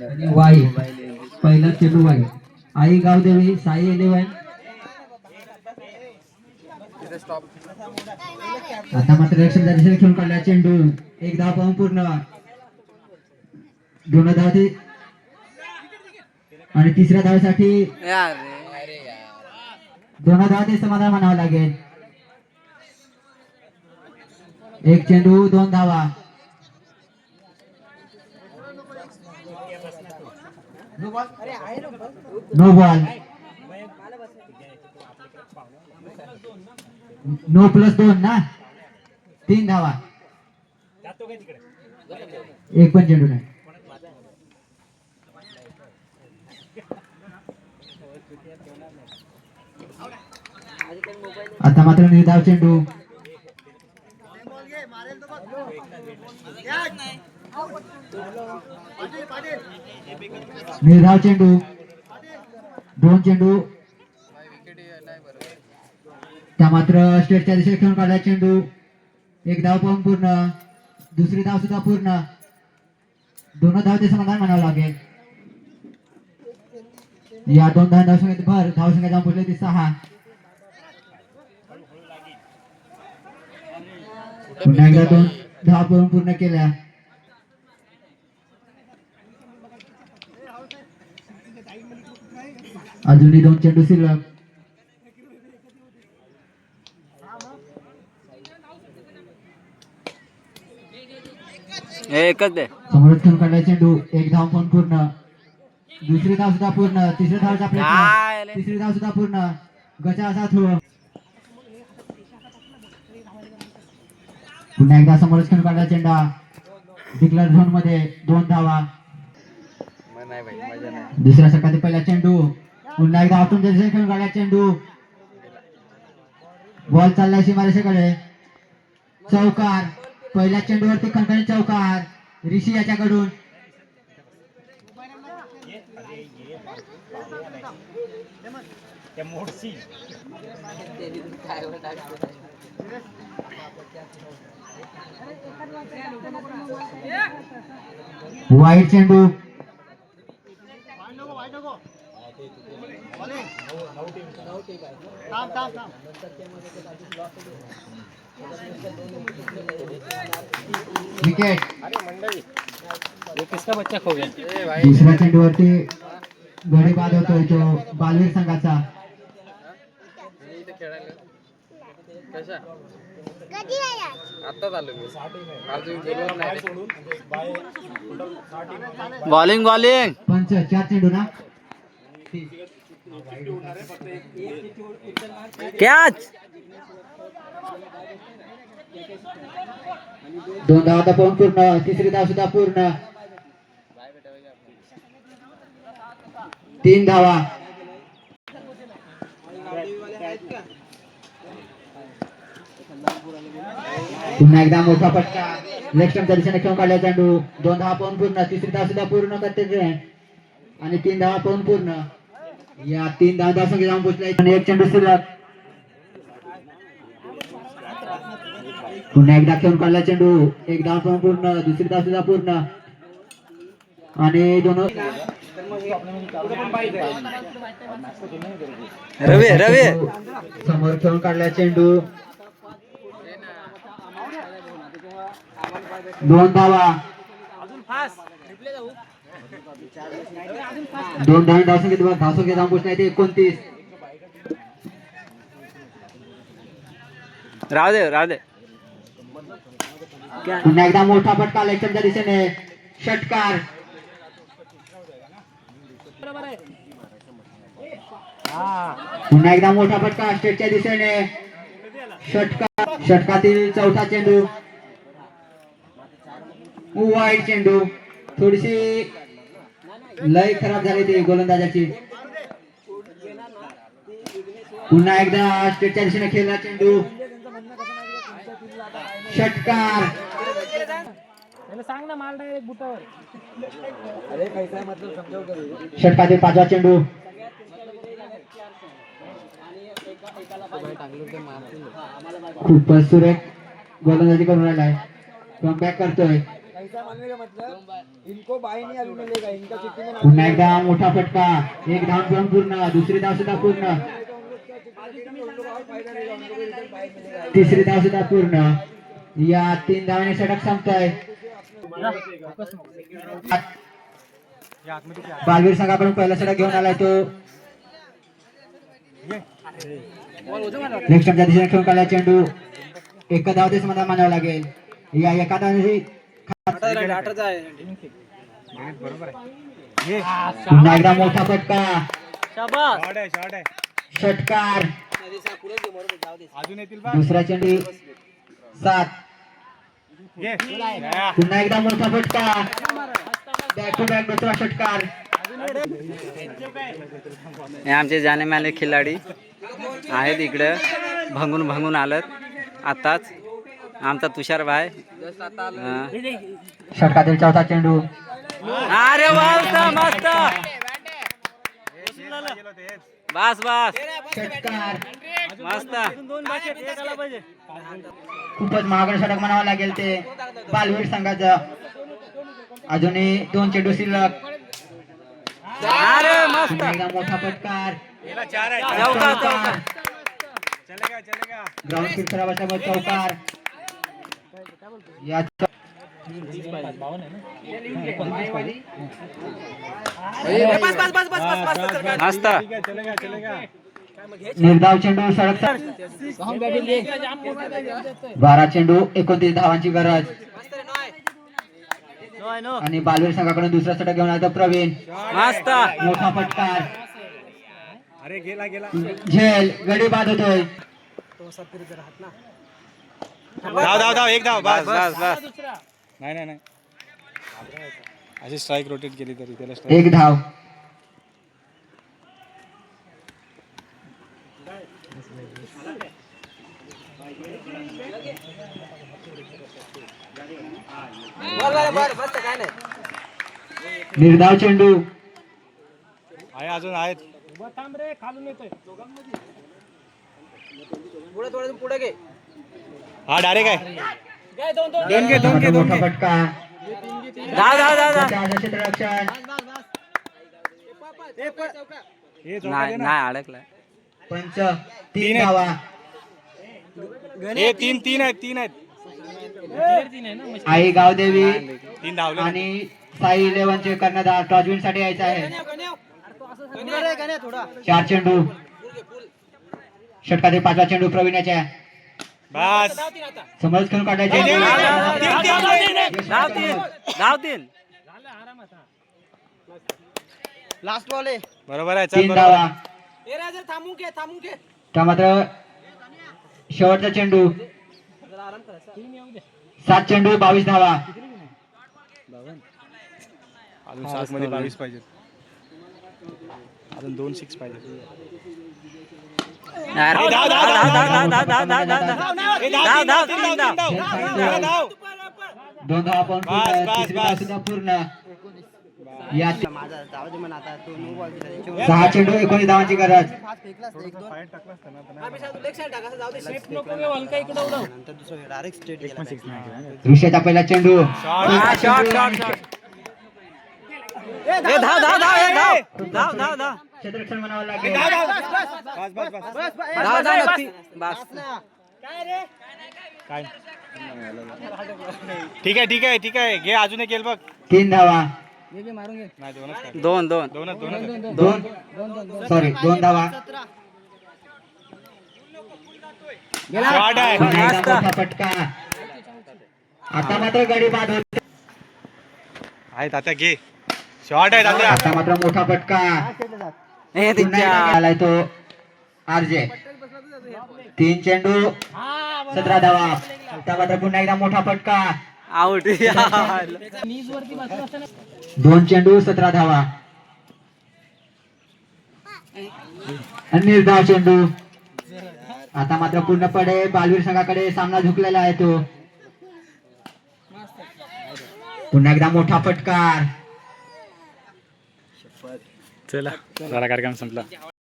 आणि वाई पहिला चेंडू वाई आई गावदेवी साई 11. आता मात्र रक्षण दर्शन खेळून काढला चेंडू एक धाव पाहून पूर्ण 2 धावते आणि तिसऱ्या धावेसाठी 2 धावते समाधान म्हणावं लागेल. एक चेंडू 2 धावा. No ball. नो प्लस 2 ना 3 धावा. एक पण चेंडू नाही. आता मात्र निर्धाव चेंडू निर्धाव चेंडू 2 चेंडू. त्या मात्र स्टेटच्या दिशेने खेळून काढला चेंडू एक धाव पाहून पूर्ण. दुसरी धाव सुद्धा पूर्ण. 2 धावते समाधान म्हणावं लागेल. या 2 धावसंख्येत भर धावसंख्या जाऊन पोहोचली ती 6. पुन्हा एकदा 2 धाव पाहून पूर्ण केल्या. अजूनही 2 चेंडू शिल्लक. एकच दे. समोरच खेळून काढला चेंडू एक धाव पण पूर्ण. दुसरी धाव सुद्धा पूर्ण. तिसऱ्या धावचा प्रयत्न. तिसरी धाव सुद्धा पूर्ण. गचा असा थ्रो. पुन्हा एकदा समोरच खेळून काढला चेंडा डिक्लेअर झोन मध्ये 2 धावा. दुसऱ्या षटकातील पहिला चेंडू पुन्हा एकदा आतून खेळून काढला चेंडू. बॉल चाललाय सीमारेषेकडे. चौकार. पहिल्या चेंडूवरती खणखणीत चौकार ऋषी याच्याकडून. वाईट चेंडू. विकेट. किसका बच्चा खो गया? दुसऱ्या चेंडूवरती गडी बाद होतोय तो बालवीर संघाचा. बॉलिंग बॉलिंग पंच 4 चेंडू ना. कॅच. 2 धावा पाहून पूर्ण. तिसरी धाव सुद्धा पूर्ण. 3 धावा. पुन्हा एकदा मोठा फटका लेफ्टच्या दिशेने खेळून काढला चेंडू 2 धावा पाहून पूर्ण. तिसरी धाव सुद्धा पूर्ण करते आणि 3 धावा पाहून पूर्ण. या 3 धावा संख्या जाऊन पोहोचलाय आणि एक चेंडू शिल्लक. पुन्हा एकदा खेळून काढला चेंडू एक धाव पाहून पूर्ण. दुसरी धाव सुद्धा पूर्ण आणि 2 रवी रवी समोर खेळून काढला चेंडू 2 धावा. 2 धावसंख्येत धावसंख्या जाऊन पोहोचलाय ते 29. राहू दे राहू दे. पुन्हा एकदा मोठा फटका लेफ्टच्या दिशेने षटकार. पुन्हा एकदा मोठा फटका स्टेटच्या दिशेने षटकार. षटकातील चौथा चेंडू वाईट चेंडू. थोडीशी लय खराब झाली ती गोलंदाजाची. पुन्हा एकदा स्टेटच्या दिशेने खेळला चेंडू षटकार. षटकातील 5वा चेंडू खूपच सुरेख गोलंदाजी करून राहिलाय. कमबॅक करतोय ऐसा मानने का मतलब इनको बाई नहीं अभी मिलेगा, इनका चिट्ठी में नाम पुन्हा एकदा मोठा फटका, एक धाव घेऊन पूर्ण, दुसरी धाव सुद्धा पूर्ण, तिसरी धाव सुद्धा पूर्ण. या 3 धावांनी षटक संपतंय. बालवीर संघाकडून पहिला षटक घेऊन आलाय तो लेफ्टच्या दिशेने खेळून काढला चेंडू. एक धाव देश मला मानावं लागेल. या एका धावेने पुन्हा एकदा मोठा फटका, षटकार, दुसरा चेंडू 7. पुन्हा एकदा मोठा फटका, बॅक टू बॅक दुसरा षटकार. हे आमचे जाणे माने खिलाडी आहेत इकडे भंगून भंगून आलत आताच. आमचा तुषार भाई. षटकातील चौथा चेंडू. अरे वा मस्त बस बस षटकार, मस्त. खूपच महागडं षटक म्हणावं लागेल ते बालवीर संघाचं. अजूनही 2 चेंडू शिल्लक. अरे मस्त पुन्हा एकदा मोठा फटकार, चौका चौका. ग्राउंड फिरसरावर चौकार. या मस्त निर्धाव चेंडू सडक. 12 चेंडू 29 धावांची गरज. आणि बालवीर संघाकडून दुसरा षटक घेऊन आला प्रवीण. मस्त मोठा फटकार, झेल गडी बाद होतोय. धाव एक धाव बस बस बस. नाही अशी स्ट्राईक रोटेट केली तरी त्याला एक धाव. निर्धाव चेंडू. आहे अजून आहेत. हा डायरेक्ट आहे. दोन घे मोठा फटका, धाव धाव धाव धाव. क्षेत्ररक्षण. नाही नाही अडकलाय. पंच 3 धावा. हे तीन आहेत. आई गावदेवी 3 धावले. आणि साई 11 चे कर्णधार टॉस विन साठी यायचं आहे. 4 चेंडू. षटकातील 5वा चेंडू प्रवीण याच्या. बस समज खेळून काढायचे. धाव तीन धाव तीन. लास्ट बॉल आहे. बरोबर आहे. 3 चल धावा. थांबून घे त्या मात्र शेवटचा चेंडू. 7 चेंडू 22 धावा. अजून 7 मध्ये 22 पाहिजे. अजून 2 6 पाहिजे. धाव धाव धाव धाव धाव धाव धाव धाव धाव तीन धाव. 2 धावा पण पूर्ण. तिसरी धाव सुद्धा पूर्ण. या 6 चेंडू 19 धावांची गरज. ऋषाचा पहिला चेंडू. Shot shot shot. ए धाव धाव धाव ए धाव धाव धाव धाव. क्षेत्ररक्षण म्हणावं लागेल. धाव धाव नक्की बस. काय ठीक आहे घे. अजून एक गेल बघ. 3 धावा. नाही दोनच काय. दोन दोन. दोन सॉरी 2 धावा. शॉट आहे. पुन्हा एकदा मोठा फटका. आता मात्र गडी बाद होते. आहेत आता घे. शॉट आहे आता. आता मात्र मोठा फटका. हे पुन्हा एकदा आलाय तो आरजे. 3 चेंडू 17 धावा. आता मात्र पुन्हा एकदा मोठा फटका. आउट. 2 चेंडू 17 धावा. आणि निर्धाव चेंडू. आता मात्र पूर्णपणे बालवीर संघाकडे सामना झुकलेला आहे तो. पुन्हा एकदा मोठा फटकार. चला कार्यक्रम संपला.